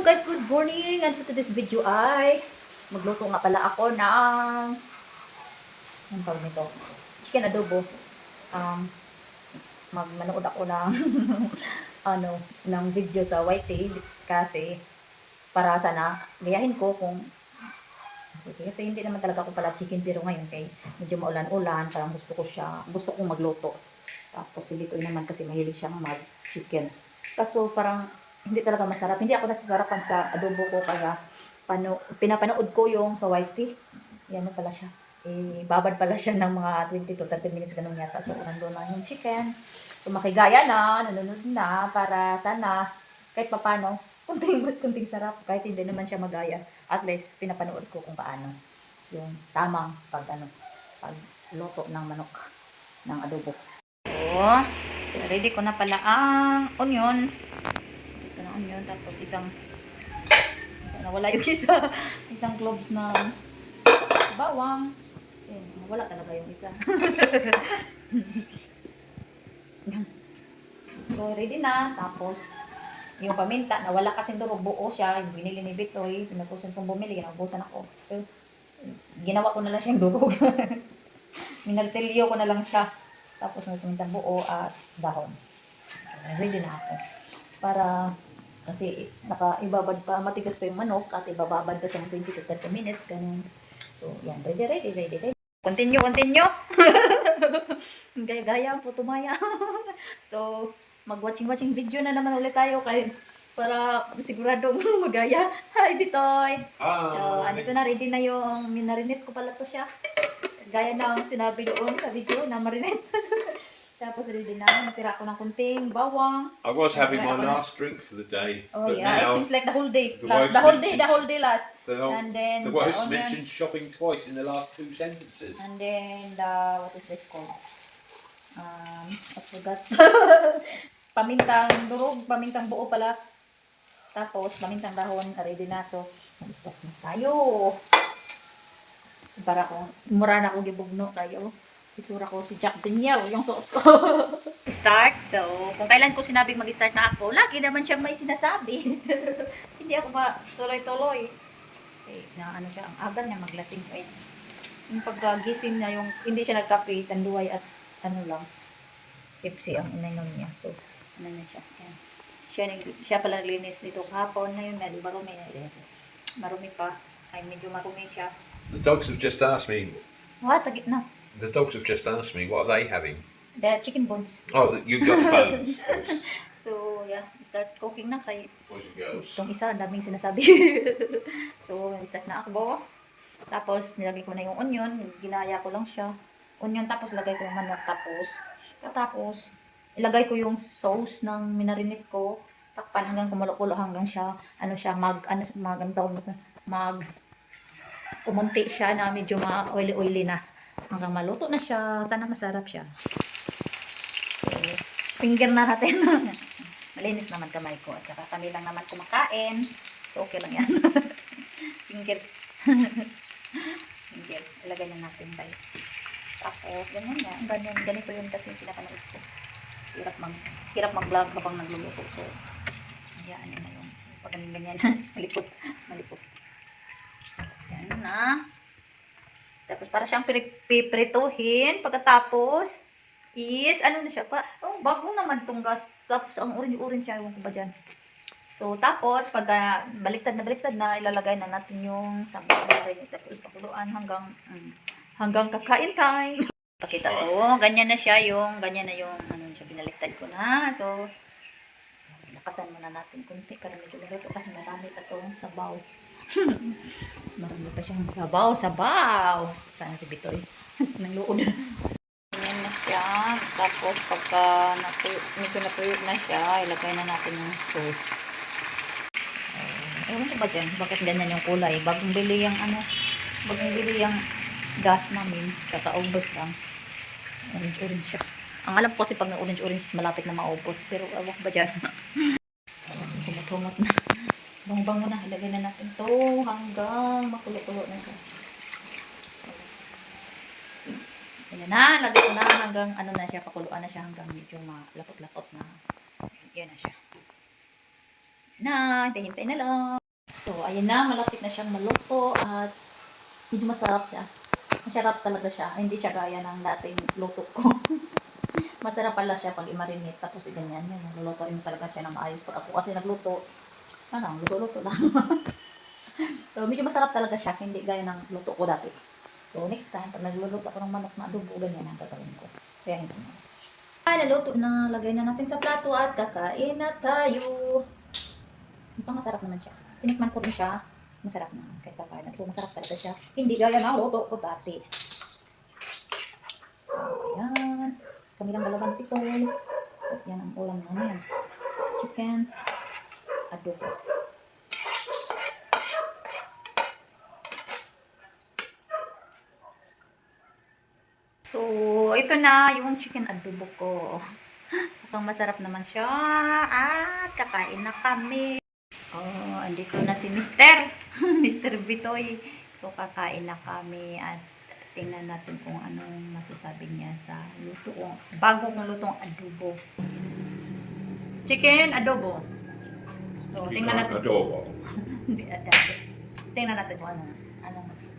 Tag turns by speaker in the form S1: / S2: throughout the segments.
S1: guys, good morning! And for today's video ay magluto nga pala ako ng ang tawag nito? Chicken adobo. Manood ako ng ng video sa YT kasi para sana gayahin ko kung okay, kasi hindi naman talaga ako pala chicken pero ngayon kay medyo maulan-ulan parang gusto kong magluto. Tapos si Bitoy naman kasi mahilig siyang mag-chicken. Kaso parang hindi talaga masarap. Hindi ako nasasarapan sa adobo ko kaya pinapanood ko yung sa YT. Yan na pala siya. Babad pala siya ng mga 20 to 30 minutes ganun yata. So nandun na yung chicken. So makigaya na, nanonood na para sana kahit papano kunting sarap kahit hindi naman siya magaya. At least pinapanood ko kung paano yung tamang pagluto ng manok ng adobo. So, ready ko na pala ang onion. Ito na onion. Tapos nawala yung isang cloves na bawang. Nawala talaga yung isa. So, ready na. Tapos, yung paminta, nawala kasing durog, buo siya. Yung binili ni Bitoy. Pinutusan kong bumili. Naubusan ako. So, ginawa ko na lang siyang durog. Minaltilyo ko na lang siya. Tapos, may pamintang buo at dahon. Ready na ako. Para kasi ibabad pa, matigas pa yung manok at ibababad pa siya ng 20 to 30 minutes, ganun. So, yan, ready. Continue. Gaya-gaya po, tumaya. So, mag-watching video na naman ulit tayo para siguradong magaya. Hi, Bitoy! So, andito na, ready na yung minarinate ko pala to siya. Gaya ng sinabi doon sa video na marinate. Tapos ready na, natira ko ng kunting bawang.
S2: I was having my last drink for the day.
S1: Oh
S2: but
S1: yeah,
S2: now,
S1: it seems like the whole day.
S2: the
S1: The whole day last.
S2: and then the wife mentioned shopping twice in the last 2 sentences.
S1: And then what is this called? I forgot. Pamintang durog, pamintang buo pala. Tapos pamintang dahon, ready na. So, mag-start na tayo. Para kung mura na akong gibugno kayo. Itsura ko si Jack Daniel, yung suot ko. Start. So, kung kailan ko sinabing mag-start na ako, lagi naman siyang may sinasabi. Hindi ako ba tuloy-tuloy. Ano siya, ang aga niya maglasing pa. Yung pagkagising niya, yung hindi siya nagkape, tanduay at Pepsi ang inainom niya. So, ano na siya. Yan. Siya pala naglinis nito kahapon na yun. Marumi pa. Ay, medyo marumi siya.
S2: The dogs have just asked me.
S1: What? Tagit na.
S2: The dogs have just asked me, what are they having?
S1: The chicken bones.
S2: Oh, you got bones.
S1: So, yeah, start cooking na kay
S2: Boys and girls.
S1: itong isa, daming sinasabi. So, start na ako. Tapos, nilagay ko na yung onion. Ginaya ko lang siya. Onion, tapos lagay ko yung manok. Tapos, ilagay ko yung sauce ng minarinate ko. Takpan hanggang kumulo-kulo hanggang siya, umunti siya na medyo ma-oily na. Hanggang maluto na siya. Sana masarap siya. So, finger na natin. Malinis naman kamay ko. At saka kami lang naman kumakain. So, okay lang yan. Finger. Ilagay na natin tayo. Tapos, ganyan yan. Ganito yun kasi pinapanood ko. Hirap mag-vlog kapag nagluluto. So, hayaan nyo na yun. Pag ganyan, malipot. Yan na. Tapos, para siyang piprituhin. Pagkatapos, ano na siya pa? Oh, bago naman itong gas. Tapos, ang orange siya. Ewan ko ba dyan. So, tapos, pag baliktad na, ilalagay na natin yung sabaw. Tapos, pakuluan hanggang kakain time. Pakita ko. Ganyan na yung, binaliktad ko na. So, lakasan muna natin kunti. Para medyo maluto kasi marami pa itong sabaw. Marami pa siyang sabaw. Sana si Bitoy. Nangluod. Ganyan na siya. Tapos pagka medyo natuyo na siya, ilagay na natin yung sauce. Ewan ko ba dyan? Bakit ganyan yung kulay? Bagong bili yung gas namin. Kakaubos lang. Orange siya. Ang alam ko kasi pag na orange malapit na maubos. Pero ewan ko ba dyan? Humot na. Bango-bango na. Ilagay na natin to hanggang makulo-kulo na siya. Ayan na. Lagay ko na hanggang na siya. Pakuluan na siya hanggang medyo malapot-lapot na. Yan na siya. na, hintay-hintay na lang. So, ayan na, malapit na siyang maluto at medyo masarap siya. Masarap talaga siya. Hindi siya gaya ng dating luto ko. Masarap pala siya pag i-marinate. Tapos ganyan, yan. Lulutuin mo talaga siya ng maayos. Pag ako kasi nagluto, parang luto-luto lang. So, medyo masarap talaga siya. Hindi gaya ng luto ko dati. So, next time, pag nagluluto ako ng manok na adobo, ganyan ang gagawin ko. Kaya hindi mo. Ay, naluto na. Lagay na natin sa plato at kakain na tayo. Mukhang masarap naman siya. Tinikman ko rin siya. Masarap na. Kahit kakain. So, masarap talaga siya. Hindi gaya ng luto ko dati. So, ayan. Kami lang dalawa ni Titoy. At yan ang ulam namin. Chicken. Adobo. So, ito na yung chicken adobo ko. Mukhang masarap naman siya. At kakain na kami. Oh, andito na si Mr. Mr. Bitoy. So, kakain na kami at tingnan natin kung anong masasabi niya sa luto ko. Bago kong lutong adobo. Chicken adobo. So, tingnan natin.
S2: Adobo.
S1: Tingnan natin kung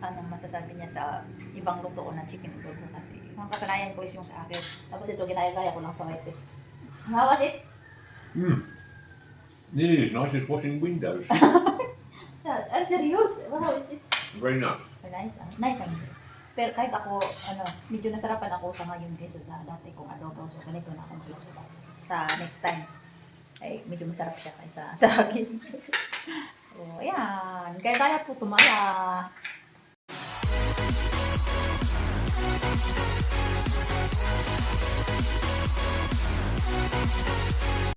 S1: anong masasabi niya sa ibang luto ko ng chicken adobo kasi ang kasanayan ko is yung sa akin. Tapos ito, ginaya-gaya ko lang sa white. How was it?
S2: Nearly as nice as washing windows.
S1: I'm serious. How is it?
S2: Very nice.
S1: Nice, nice. Pero kahit ako, medyo nasarapan ako sa ngayon kaysa sa dati kong adobo. So, ganito na akong gusto sa next time. Ay, medyo masarap siya kaysa sa akin. So, ayan. Kaya po tumaya.